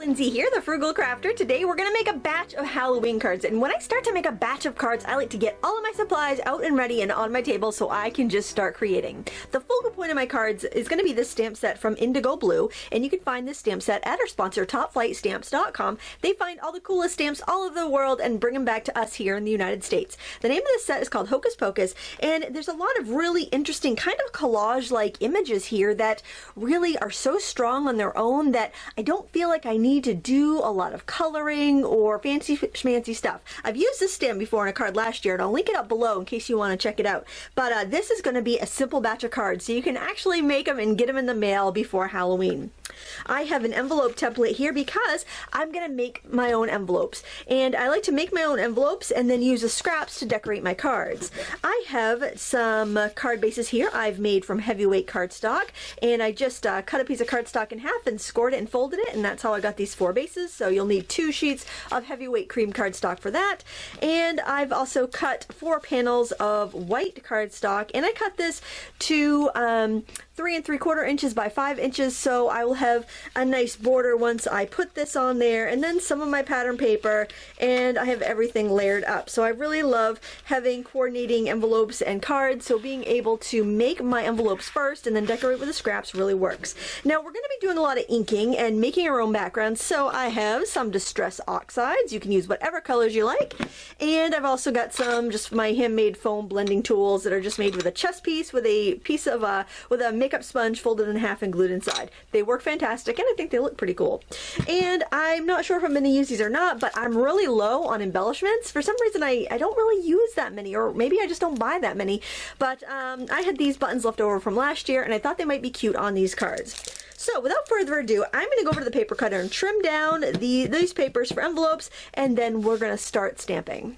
Lindsay here, the Frugal Crafter. Today we're gonna make a batch of Halloween cards, and when I start to make a batch of cards, I like to get all of my supplies out and ready and on my table so I can just start creating. The focal point of my cards is gonna be this stamp set from Indigo Blue, and you can find this stamp set at our sponsor, TopFlightStamps.com. They find all the coolest stamps all over the world and bring them back to us here in the United States. The name of this set is called Hocus Pocus, and there's a lot of really interesting kind of collage-like images here that really are so strong on their own that I don't feel like I need to do a lot of coloring or fancy schmancy stuff. I've used this stamp before on a card last year, and I'll link it up below in case you want to check it out. But this is going to be a simple batch of cards, so you can actually make them and get them in the mail before Halloween. I have an envelope template here because I'm going to make my own envelopes, and I like to make my own envelopes and then use the scraps to decorate my cards. I have some card bases here I've made from heavyweight cardstock, and I just cut a piece of cardstock in half and scored it and folded it, and that's how I got these 4 bases. So you'll need 2 sheets of heavyweight cream cardstock for that. And I've also cut 4 panels of white cardstock, and I cut this to 3 3/4 inches by 5 inches, so I will have a nice border once I put this on there, and then some of my pattern paper, and I have everything layered up. So I really love having coordinating envelopes and cards, so being able to make my envelopes first and then decorate with the scraps really works. Now we're going to be doing a lot of inking and making our own backgrounds, so I have some Distress Oxides. You can use whatever colors you like, and I've also got some just my handmade foam blending tools that are just made with a chess piece with a piece of with a makeup sponge folded in half and glued inside. They work fantastic, and I think they look pretty cool. And I'm not sure if I'm going to use these or not, but I'm really low on embellishments. For some reason I don't really use that many, or maybe I just don't buy that many, but I had these buttons left over from last year, and I thought they might be cute on these cards. So without further ado, I'm going to go over to the paper cutter and trim down these papers for envelopes, and then we're going to start stamping.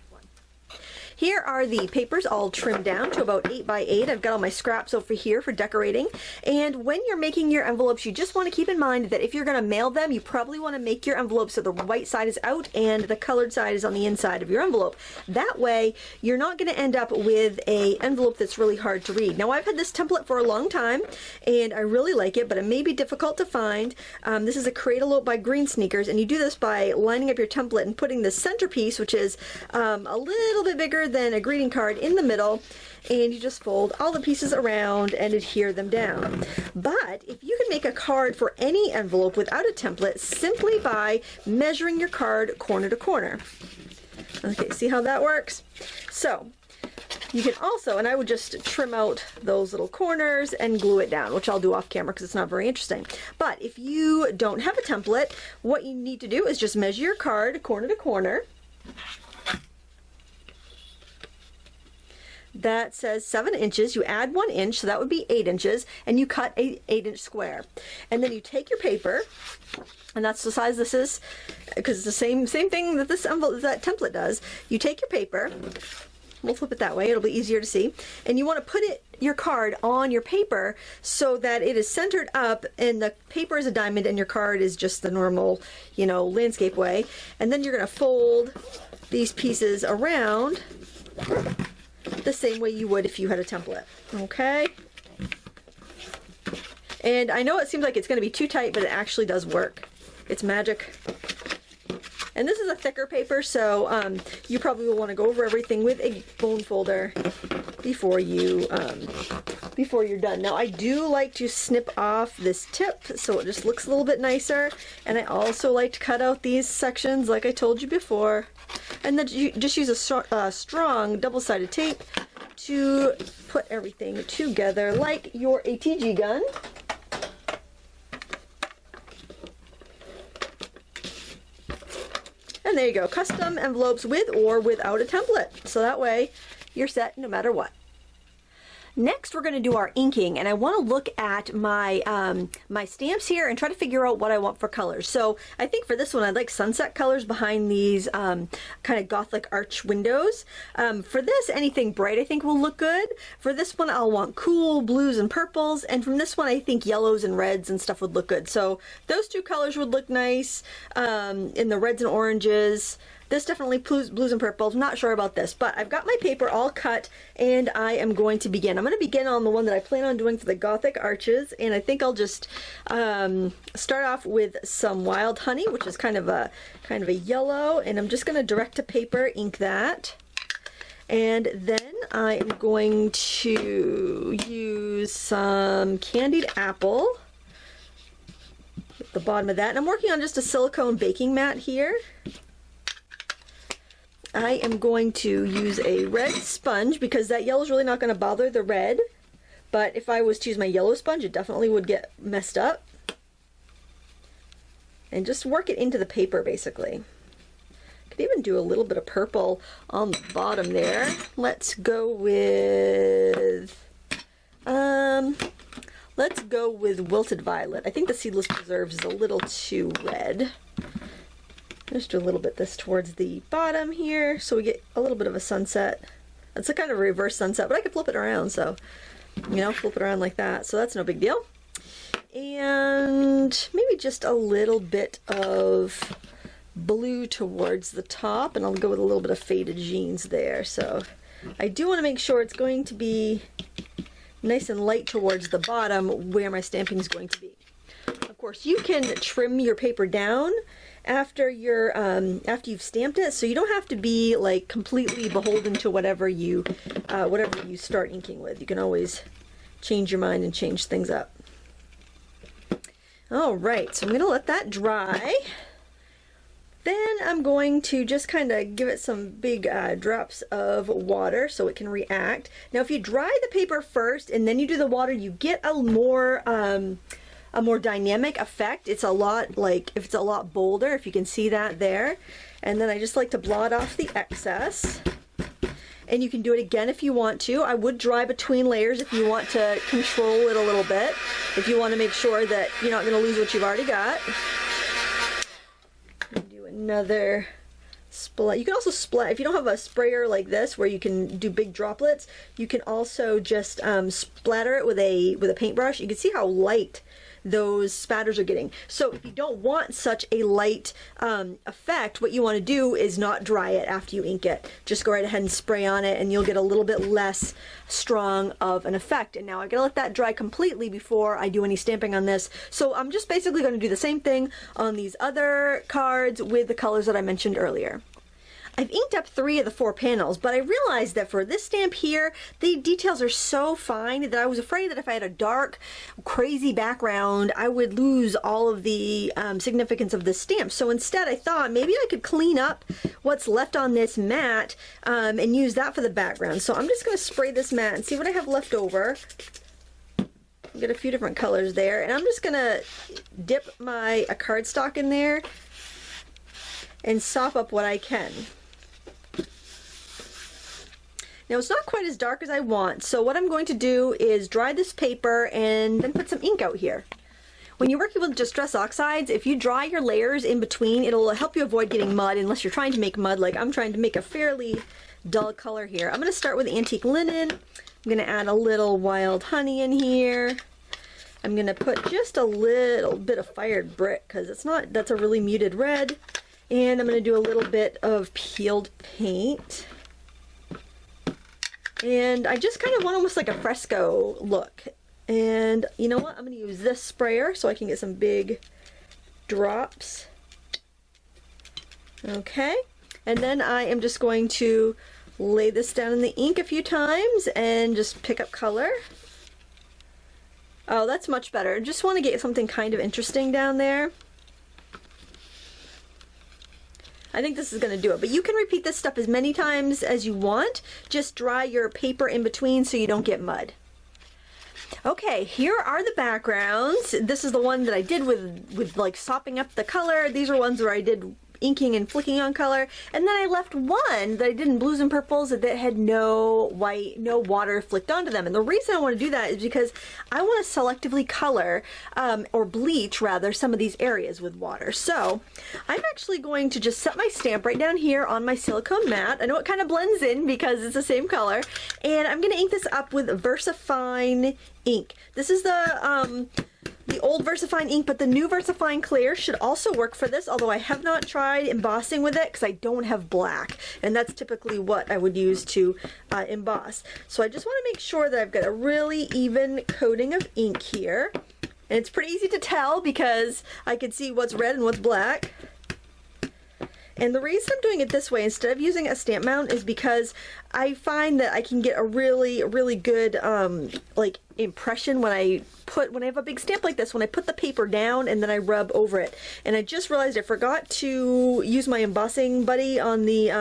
Here are the papers all trimmed down to about 8 by 8. I've got all my scraps over here for decorating. And when you're making your envelopes, you just want to keep in mind that if you're going to mail them, you probably want to make your envelope so the white side is out and the colored side is on the inside of your envelope. That way, you're not going to end up with an envelope that's really hard to read. Now, I've had this template for a long time, and I really like it, but it may be difficult to find. This is a Cradleope by Green Sneakers, and you do this by lining up your template and putting the centerpiece, which is a little bit bigger than a greeting card, in the middle, and you just fold all the pieces around and adhere them down. But if you can make a card for any envelope without a template simply by measuring your card corner to corner. Okay, see how that works? So you can also, and I would just trim out those little corners and glue it down, which I'll do off camera because it's not very interesting. But if you don't have a template, what you need to do is just measure your card corner to corner. That says 7 inches. You add 1 inch, so that would be 8 inches, and you cut a 8-inch square. And then you take your paper, and that's the size this is, because it's the same thing that this envelope, that template does. You take your paper, we'll flip it that way, it'll be easier to see, and you want to put your card on your paper so that it is centered up, and the paper is a diamond and your card is just the normal, you know, landscape way. And then you're going to fold these pieces around the same way you would if you had a template. Okay? And I know it seems like it's going to be too tight, but it actually does work. It's magic. And this is a thicker paper, so you probably will want to go over everything with a bone folder before you're done. Now, I do like to snip off this tip so it just looks a little bit nicer, and I also like to cut out these sections like I told you before. And then you just use a strong double-sided tape to put everything together like your ATG gun. And there you go, custom envelopes with or without a template. So that way you're set no matter what. Next, we're going to do our inking, and I want to look at my my stamps here and try to figure out what I want for colors. So I think for this one, I'd like sunset colors behind these kind of gothic arch windows. For this, anything bright I think will look good. For this one, I'll want cool blues and purples, and from this one, I think yellows and reds and stuff would look good. So those 2 colors would look nice in the reds and oranges. This definitely blues and purples. I'm not sure about this, but I've got my paper all cut, and I am going to begin. I'm going to begin on the one that I plan on doing for the Gothic starches, and I think I'll just start off with some wild honey, which is kind of a yellow, and I'm just going to direct to paper ink that. And then I am going to use some candied apple at the bottom of that, and I'm working on just a silicone baking mat here. I am going to use a red sponge because that yellow is really not going to bother the red, but if I was to use my yellow sponge, it definitely would get messed up. And just work it into the paper, basically. Could even do a little bit of purple on the bottom there. Let's go with wilted violet. I think the seedless preserves is a little too red. Just do a little bit this towards the bottom here, so we get a little bit of a sunset. It's a kind of reverse sunset, but I could flip it around, so, you know, flip it around like that, so that's no big deal. And maybe just a little bit of blue towards the top, and I'll go with a little bit of faded jeans there. So I do want to make sure it's going to be nice and light towards the bottom where my stamping is going to be. Of course, you can trim your paper down after you've stamped it, so you don't have to be like completely beholden to whatever you start inking with. You can always change your mind and change things up. All right, so I'm gonna let that dry. Then I'm going to just kind of give it some big drops of water so it can react. Now, if you dry the paper first and then you do the water, you get a more dynamic effect. It's a lot bolder, if you can see that there. And then I just like to blot off the excess. And you can do it again if you want to. I would dry between layers if you want to control it a little bit. If you want to make sure that you're not going to lose what you've already got. Do another splat. You can also splat. If you don't have a sprayer like this where you can do big droplets, you can also just splatter it with a paintbrush. You can see how light those spatters are getting. So if you don't want such a light effect, what you want to do is not dry it after you ink it. Just go right ahead and spray on it, and you'll get a little bit less strong of an effect. And now I gotta let that dry completely before I do any stamping on this. So I'm just basically going to do the same thing on these other cards with the colors that I mentioned earlier. I've inked up 3 of the 4 panels, but I realized that for this stamp here, the details are so fine that I was afraid that if I had a dark, crazy background, I would lose all of the significance of this stamp. So instead, I thought maybe I could clean up what's left on this mat and use that for the background. So I'm just going to spray this mat and see what I have left over. Get a few different colors there, and I'm just going to dip my cardstock in there and sop up what I can. Now it's not quite as dark as I want, so what I'm going to do is dry this paper and then put some ink out here. When you're working with Distress Oxides, if you dry your layers in between, it'll help you avoid getting mud unless you're trying to make mud like I'm trying to make a fairly dull color here. I'm going to start with antique linen. I'm going to add a little wild honey in here. I'm going to put just a little bit of fired brick because that's a really muted red. And I'm going to do a little bit of peeled paint. And I just kind of want almost like a fresco look. And you know what? I'm going to use this sprayer so I can get some big drops. Okay. And then I am just going to lay this down in the ink a few times and just pick up color. Oh, that's much better. Just want to get something kind of interesting down there. I think this is going to do it, but you can repeat this stuff as many times as you want. Just dry your paper in between so you don't get mud. Okay, here are the backgrounds. This is the one that I did with like sopping up the color. These are ones where I did inking and flicking on color, and then I left one that I did in blues and purples that had no water flicked onto them. And the reason I want to do that is because I want to selectively color or bleach rather some of these areas with water. So I'm actually going to just set my stamp right down here on my silicone mat. I know it kind of blends in because it's the same color, and I'm going to ink this up with VersaFine ink. This is the the old VersaFine ink, but the new VersaFine clear should also work for this, although I have not tried embossing with it because I don't have black, and that's typically what I would use to emboss. So I just want to make sure that I've got a really even coating of ink here, and it's pretty easy to tell because I can see what's red and what's black. And the reason I'm doing it this way instead of using a stamp mount is because I find that I can get a really good like impression when I have a big stamp like this, when I put the paper down and then I rub over it. And I just realized I forgot to use my embossing buddy on the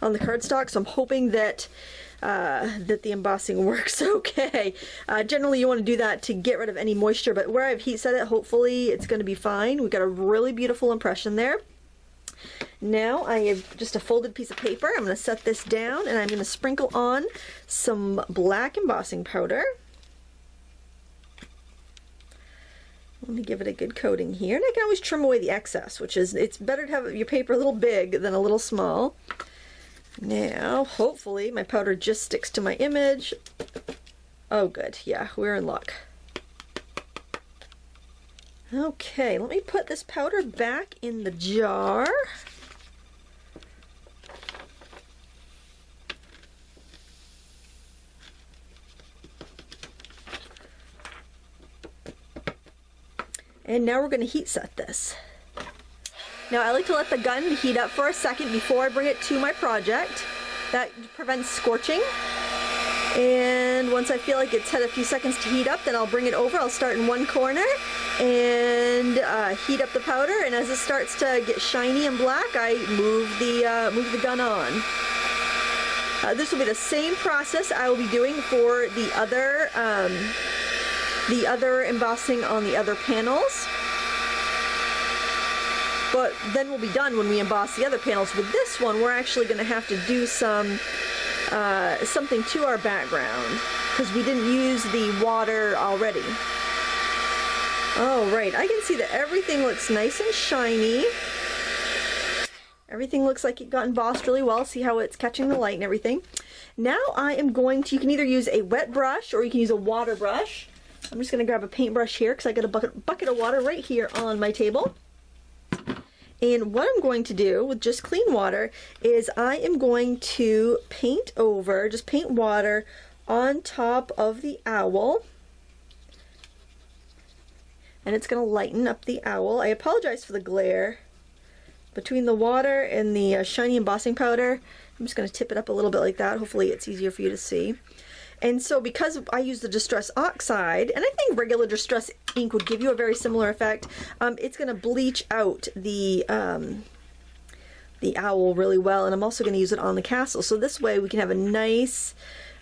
cardstock, so I'm hoping that that the embossing works okay. Generally you want to do that to get rid of any moisture, but where I've heat set it, hopefully it's going to be fine. We've got a really beautiful impression there. Now I have just a folded piece of paper. I'm going to set this down and I'm going to sprinkle on some black embossing powder. Let me give it a good coating here, and I can always trim away the excess, which is, it's better to have your paper a little big than a little small. Now hopefully my powder just sticks to my image. Oh good, yeah, we're in luck. Okay, let me put this powder back in the jar. And now we're going to heat set this. Now I like to let the gun heat up for a second before I bring it to my project. That prevents scorching. And once I feel like it's had a few seconds to heat up, then I'll bring it over. I'll start in one corner and heat up the powder, and as it starts to get shiny and black, I move the gun on. This will be the same process I will be doing for the other embossing on the other panels. But then we'll be done when we emboss the other panels. With this one, we're actually going to have to do something to our background because we didn't use the water already. Oh, right. I can see that everything looks nice and shiny. Everything looks like it got embossed really well. See how it's catching the light and everything. Now I am going to, you can either use a wet brush or you can use a water brush. I'm just going to grab a paintbrush here because I got a bucket of water right here on my table. And what I'm going to do with just clean water is I am going to paint over, just paint water on top of the owl. And it's going to lighten up the owl. I apologize for the glare. Between the water and the shiny embossing powder, I'm just going to tip it up a little bit like that. Hopefully it's easier for you to see. And so because I use the Distress Oxide, and I think regular Distress ink would give you a very similar effect, it's going to bleach out the owl really well, and I'm also going to use it on the castle. So this way we can have a nice,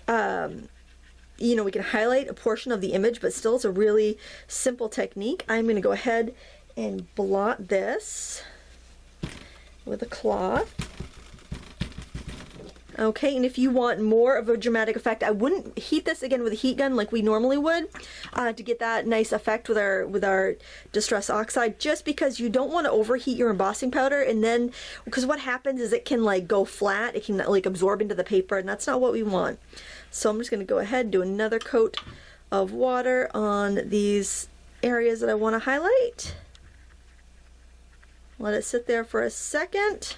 you know, we can highlight a portion of the image, but still it's a really simple technique. I'm going to go ahead and blot this with a cloth. Okay, and if you want more of a dramatic effect, I wouldn't heat this again with a heat gun like we normally would to get that nice effect with our Distress Oxide, just because you don't want to overheat your embossing powder, and then, because what happens is it can like go flat, it can like absorb into the paper, and that's not what we want. So I'm just going to go ahead and do another coat of water on these areas that I want to highlight. Let it sit there for a second.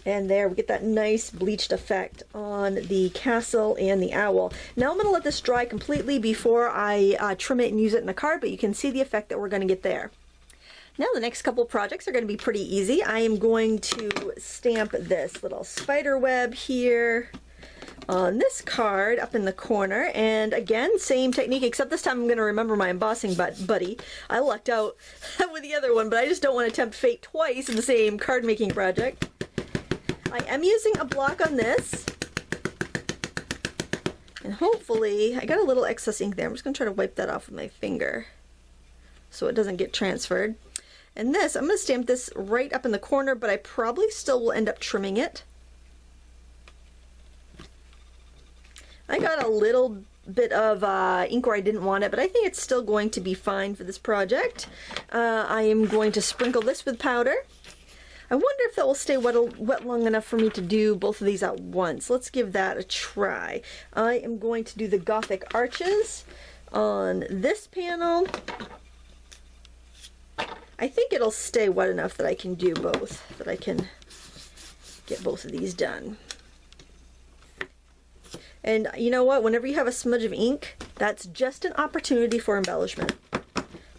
And there we get that nice bleached effect on the castle and the owl. Now I'm going to let this dry completely before I trim it and use it in a card, but you can see the effect that we're going to get there. Now the next couple projects are going to be pretty easy. I am going to stamp this little spider web here on this card up in the corner, and again, same technique, except this time I'm going to remember my embossing buddy. I lucked out with the other one, but I just don't want to tempt fate twice in the same card making project. I am using a block on this, and hopefully, I got a little excess ink there. I'm just going to try to wipe that off with my finger so it doesn't get transferred. And this, I'm going to stamp this right up in the corner, but I probably still will end up trimming it. I got a little bit of ink where I didn't want it, but I think it's still going to be fine for this project. I am going to sprinkle this with powder. I wonder if that will stay wet long enough for me to do both of these at once. Let's give that a try. I am going to do the Gothic arches on this panel. I think it'll stay wet enough that I can do both, that I can get both of these done. And you know what? Whenever you have a smudge of ink, that's just an opportunity for embellishment.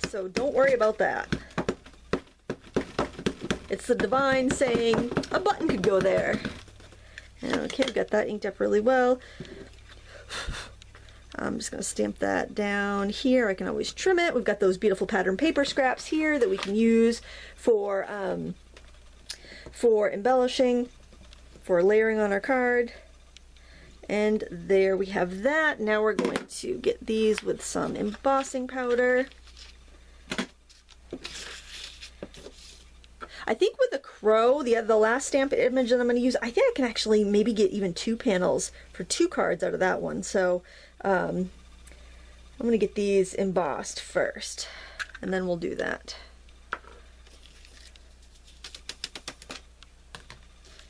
So don't worry about that. It's the divine saying a button could go there. Okay, I've got that inked up really well. I'm just going to stamp that down here. I can always trim it. We've got those beautiful pattern paper scraps here that we can use for embellishing, for layering on our card. And there we have that. Now we're going to get these with some embossing powder. I think with the crow, the last stamp image that I'm going to use, I think I can actually maybe get even 2 panels for 2 cards out of that one. So I'm going to get these embossed first, and then we'll do that.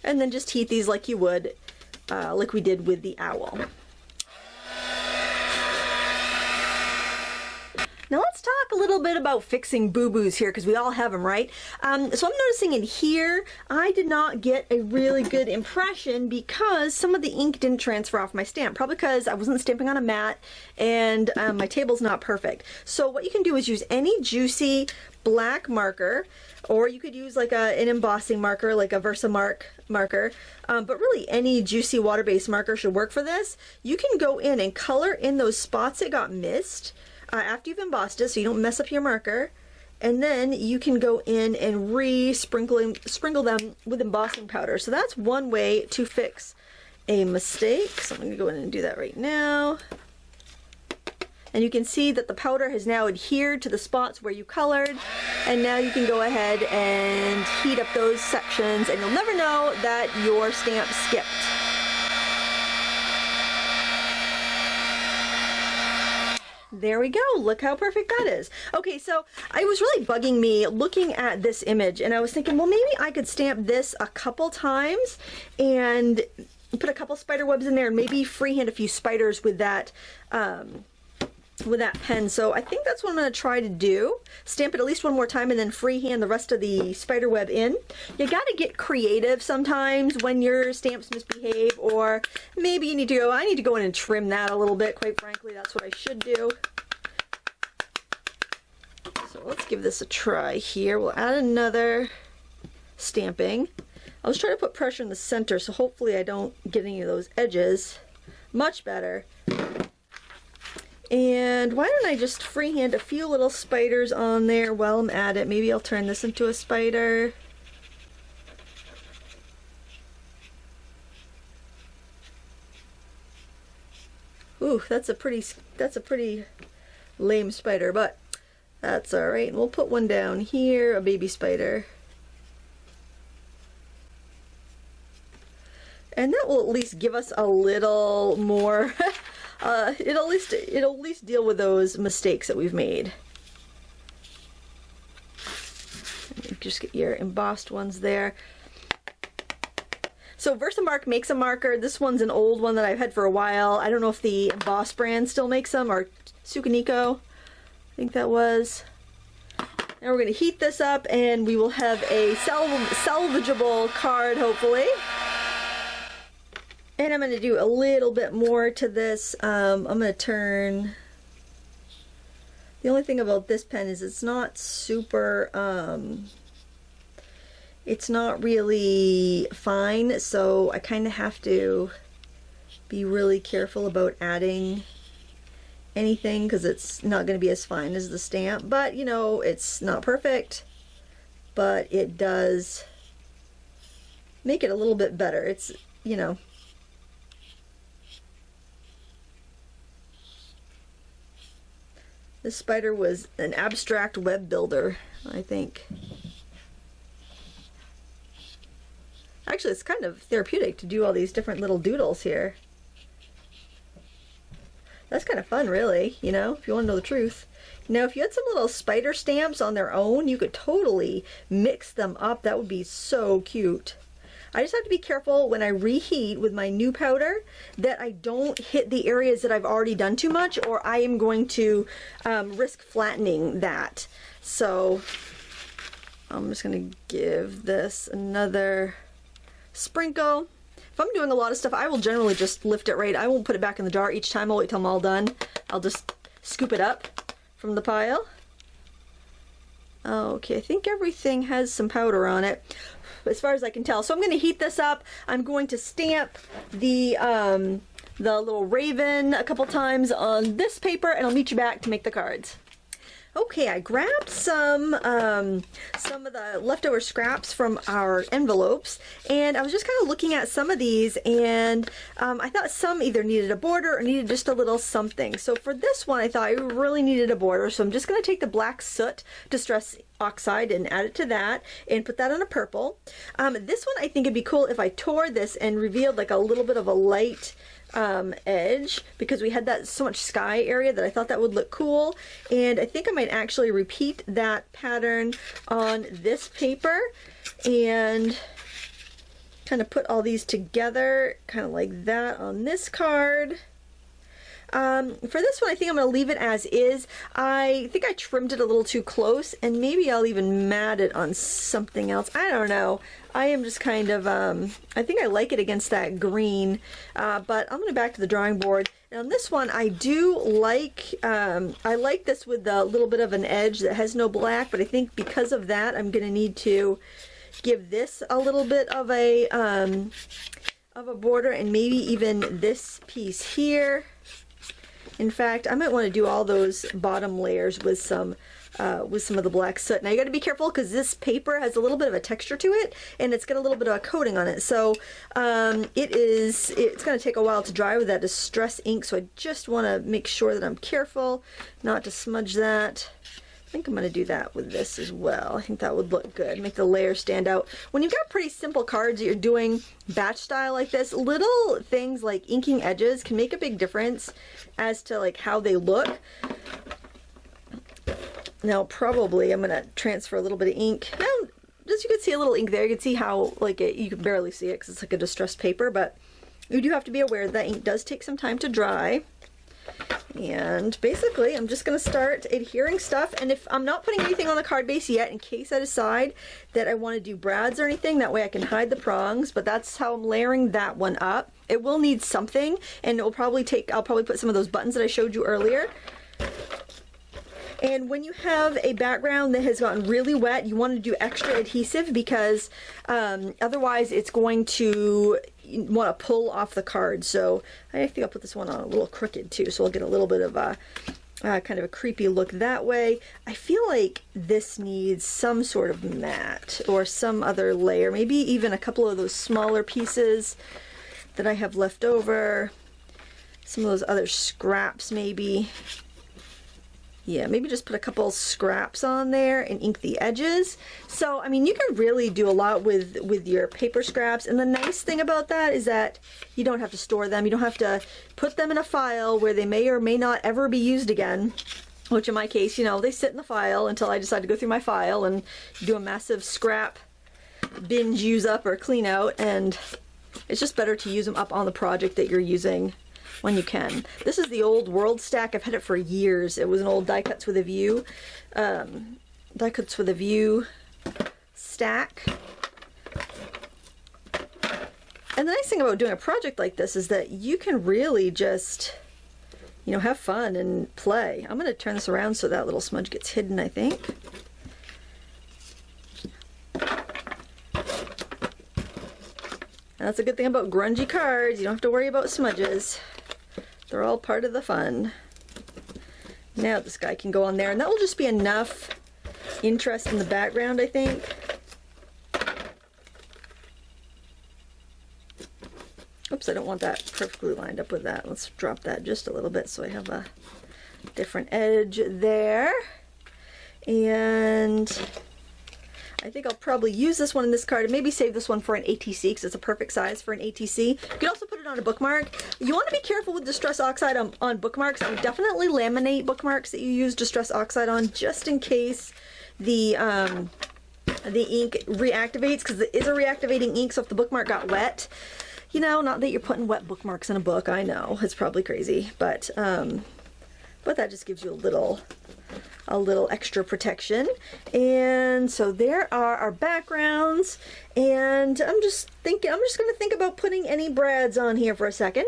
And then just heat these like you would, like we did with the owl. Now let's talk a little bit about fixing boo-boos here, because we all have them, right? So I'm noticing in here, I did not get a really good impression because some of the ink didn't transfer off my stamp. Probably because I wasn't stamping on a mat and my table's not perfect. So what you can do is use any juicy black marker, or you could use like an embossing marker, like a Versamark marker, but really any juicy water-based marker should work for this. You can go in and color in those spots that got missed after you've embossed it, so you don't mess up your marker, and then you can go in and sprinkle them with embossing powder. So that's one way to fix a mistake. So I'm going to go in and do that right now. And you can see that the powder has now adhered to the spots where you colored, and now you can go ahead and heat up those sections, and you'll never know that your stamp skipped. There we go. Look how perfect that is. Okay, so it was really bugging me looking at this image, and I was thinking, well, maybe I could stamp this a couple times and put a couple spider webs in there and maybe freehand a few spiders with that pen. So I think that's what I'm going to try to do. Stamp it at least one more time and then freehand the rest of the spider web in. You got to get creative sometimes when your stamps misbehave, or maybe you need to go, I need to go in and trim that a little bit. Quite frankly, that's what I should do. So let's give this a try here. We'll add another stamping. I'll just try to put pressure in the center, so hopefully I don't get any of those edges. Much better. And why don't I just freehand a few little spiders on there while I'm at it. Maybe I'll turn this into a spider. Ooh, that's a pretty lame spider, but that's all right. And we'll put one down here, a baby spider. And that will at least give us a little more it'll at least deal with those mistakes that we've made. Just get your embossed ones there. So Versamark makes a marker. This one's an old one that I've had for a while. I don't know if the Emboss brand still makes them, or Sukaniko, I think that was. Now we're going to heat this up and we will have a salvageable card, hopefully. And I'm going to do a little bit more to this. I'm going to turn... The only thing about this pen is it's not super... it's not really fine, so I kind of have to be really careful about adding anything because it's not going to be as fine as the stamp. But, you know, it's not perfect, but it does make it a little bit better. It's, you know... This spider was an abstract web builder, I think. Actually, it's kind of therapeutic to do all these different little doodles here. That's kind of fun, really, you know, if you want to know the truth. Now, if you had some little spider stamps on their own, you could totally mix them up. That would be so cute. I just have to be careful when I reheat with my new powder that I don't hit the areas that I've already done too much, or I am going to risk flattening that. So I'm just going to give this another sprinkle. If I'm doing a lot of stuff, I will generally just lift it right. I won't put it back in the jar each time. I'll wait till I'm all done. I'll just scoop it up from the pile. Okay, I think everything has some powder on it, as far as I can tell. So I'm going to heat this up. I'm going to stamp the little raven a couple times on this paper, and I'll meet you back to make the cards. Okay, I grabbed some of the leftover scraps from our envelopes, and I was just kind of looking at some of these, and I thought some either needed a border or needed just a little something. So for this one, I thought I really needed a border, so I'm just going to take the black soot Distress Oxide and add it to that and put that on a purple. This one I think it'd be cool if I tore this and revealed like a little bit of a light edge, because we had that so much sky area that I thought that would look cool. And I think I might actually repeat that pattern on this paper and kind of put all these together kind of like that on this card. For this one, I think I'm going to leave it as is. I think I trimmed it a little too close, and maybe I'll even mat it on something else. I don't know. I am just kind of, I think I like it against that green, but I'm going to back to the drawing board. And on this one, I do like, I like this with a little bit of an edge that has no black, but I think because of that, I'm going to need to give this a little bit of a border, and maybe even this piece here. In fact, I might want to do all those bottom layers with some of the black soot. Now you got to be careful because this paper has a little bit of a texture to it, and it's got a little bit of a coating on it. So it's going to take a while to dry with that Distress ink. So I just want to make sure that I'm careful not to smudge that. I think I'm going to do that with this as well. I think that would look good, make the layers stand out. When you've got pretty simple cards that you're doing batch style like this, little things like inking edges can make a big difference as to like how they look. Now probably I'm going to transfer a little bit of ink. Now, just you can see a little ink there. You can see how like you can barely see it because it's like a distressed paper, but you do have to be aware that ink does take some time to dry. And basically I'm just going to start adhering stuff, and if I'm not putting anything on the card base yet, in case I decide that I want to do brads or anything, that way I can hide the prongs, but that's how I'm layering that one up. It will need something, and it will probably take, I'll probably put some of those buttons that I showed you earlier. And when you have a background that has gotten really wet, you want to do extra adhesive, because otherwise it's going to want to pull off the card. So I think I'll put this one on a little crooked too, so I'll get a little bit of a kind of a creepy look that way. I feel like this needs some sort of mat or some other layer, maybe even a couple of those smaller pieces that I have left over, some of those other scraps maybe. Yeah, maybe just put a couple scraps on there and ink the edges. So, I mean, you can really do a lot with your paper scraps. And the nice thing about that is that you don't have to store them. You don't have to put them in a file where they may or may not ever be used again. Which in my case, you know, they sit in the file until I decide to go through my file and do a massive scrap binge use up or clean out. And it's just better to use them up on the project that you're using when you can. This is the old World stack. I've had it for years. It was an old Die Cuts with a View, stack. And the nice thing about doing a project like this is that you can really just, you know, have fun and play. I'm going to turn this around so that little smudge gets hidden, I think. That's a good thing about grungy cards. You don't have to worry about smudges. They're all part of the fun. Now this guy can go on there, and that will just be enough interest in the background, I think. Oops, I don't want that perfectly lined up with that. Let's drop that just a little bit so I have a different edge there. And I think I'll probably use this one in this card and maybe save this one for an ATC because it's a perfect size for an ATC. You can also put it on a bookmark. You want to be careful with Distress Oxide on bookmarks. I would definitely laminate bookmarks that you use Distress Oxide on just in case the ink reactivates, because it is a reactivating ink, so if the bookmark got wet, you know, not that you're putting wet bookmarks in a book, I know, it's probably crazy, but that just gives you a little extra protection. And so there are our backgrounds, and I'm just going to think about putting any brads on here for a second.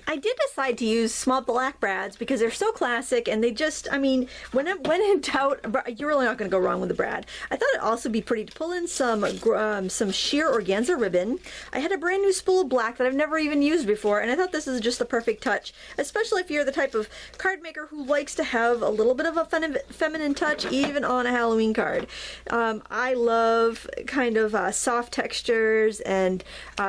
I did decide to use small black brads because they're so classic, and they just, I mean, when in doubt, you're really not going to go wrong with a brad. I thought it'd also be pretty to pull in some sheer organza ribbon. I had a brand new spool of black that I've never even used before, and I thought this is just the perfect touch, especially if you're the type of card maker who likes to have a little bit of a feminine touch even on a Halloween card. I love kind of soft textures and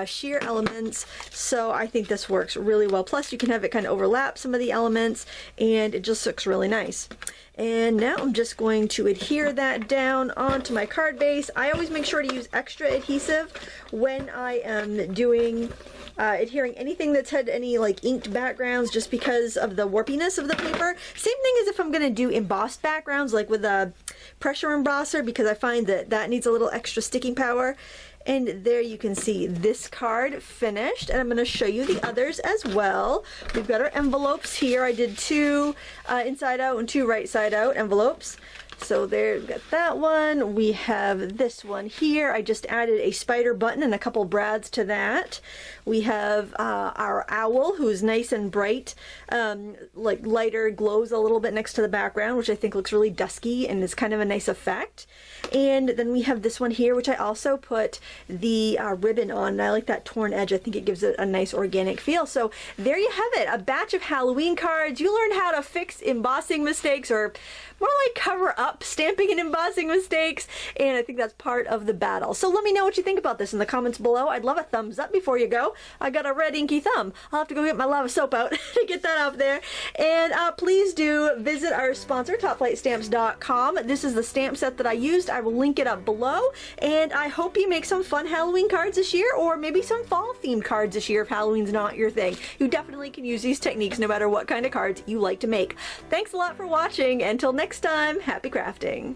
sheer elements, so I think this works really well. Plus you can have it kind of overlap some of the elements, and it just looks really nice. And now I'm just going to adhere that down onto my card base. I always make sure to use extra adhesive when I am doing adhering anything that's had any like inked backgrounds, just because of the warpiness of the paper. Same thing as if I'm going to do embossed backgrounds, like with a pressure embosser, because I find that needs a little extra sticking power. And there you can see this card finished, and I'm going to show you the others as well. We've got our envelopes here. I did 2 inside out and 2 right side out envelopes. So there, we've got that one. We have this one here. I just added a spider button and a couple brads to that. We have our owl, who's nice and bright, like lighter, glows a little bit next to the background, which I think looks really dusky and is kind of a nice effect. And then we have this one here, which I also put the ribbon on, and I like that torn edge. I think it gives it a nice organic feel. So there you have it, a batch of Halloween cards. You learned how to fix embossing mistakes, or more like cover up stamping and embossing mistakes, and I think that's part of the battle. So let me know what you think about this in the comments below. I'd love a thumbs up before you go. I got a red inky thumb. I'll have to go get my lava soap out to get that up there. And please do visit our sponsor, topflightstamps.com. This is the stamp set that I used. I will link it up below, and I hope you make some fun Halloween cards this year, or maybe some fall themed cards this year if Halloween's not your thing. You definitely can use these techniques no matter what kind of cards you like to make. Thanks a lot for watching. Until next time, happy crafting!